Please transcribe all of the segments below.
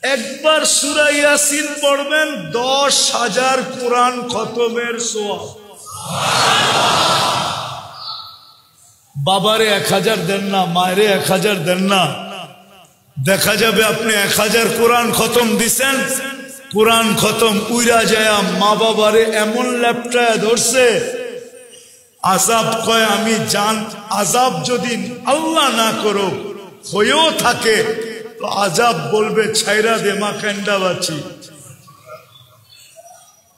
একবার সূরা ইয়াসিন পড়বেন 10,000 কোরআন খতমের সওয়াব। বাবারে 1000 দেন না, মায়েরে 1000 দেন না, দেখা যাবে আপনি 1000 কোরআন খতম দিছেন, কোরআন খতম উইরা যায় মা বাবারে এমন ল্যাপটায় ধরছে, আযাব কয় আমি জান, আযাব যদি আল্লাহ না করো হয়েও থাকে তো আযাব বলবে ছাইরা দে মা কান্দা বাঁচি।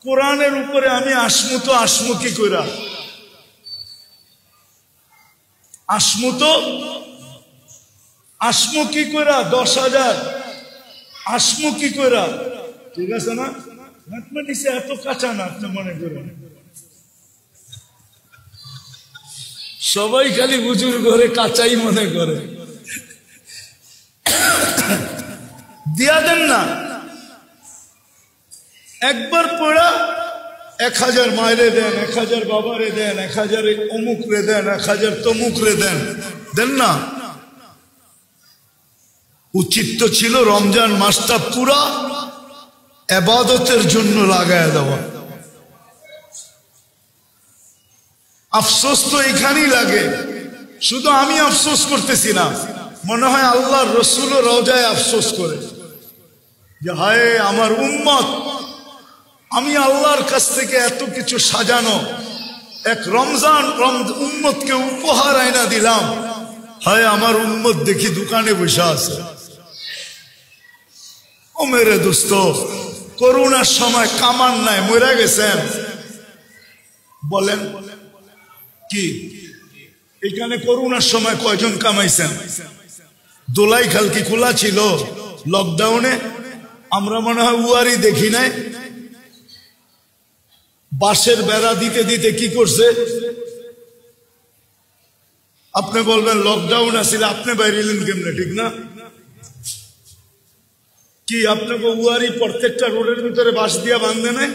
কোরআনের উপরে আমি আসমু কি কইরা, আসমু কি কইরা 10,000 আসমু কি কইরা, ঠিক আছে না? ম্যাথমেটিক্সে এত কাঁচা না আপনি মনে করেন, সবাই খালি বুজুর ঘরে কাঁচাই মনে করে। দিয়া দেন না, একবার পড়া 1000 মায়েরে দেন, 1000 বাবারে দেন, 1000 অমুক রে দেন, 1000 তমুক রে দেন, দেন না। উচিত তো ছিল রমজান মাসটা পুরা ইবাদতের জন্য লাগায় দেওয়া। আফসোস তো এখানেই লাগে, শুধু আমি আফসোস করতেছি না, মনে হয় আল্লাহর রাসূল রওজায় আফসোস করে যে হায় আমার উম্মত, আমি আল্লাহর কাছ থেকে এত কিছু সাজানো এক রমজান উম্মতকে উপহার আইনা দিলাম, হায় আমার উম্মত দেখি দোকানে বসে আছে। ও মেরে দোস্ত, করোনার সময় কামান নাই, মরে গেছেন, বলেন কি এখানে করোনার সময় কয়জন কামাইছেন? দোলাই খাল কি খোলা ছিল লকডাউনে? আমরা মনে হয় উয়ারি দেখি নাই। বাঁশের বেড়া দিতে দিতে কি করছে? আপনি বলবেন লকডাউন আছিল, আপনি বাইরেলেন কেমনে, ঠিক না? কি আপনাকে উয়ারি প্রত্যেকটা রোডের ভিতরে বাঁশ দিয়া বাঁধে নাই?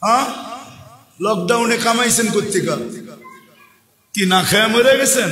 হ্যাঁ, লকডাউনে কামাইছেন কোত্থেকা? কি না খেয়ে মরে গেছেন?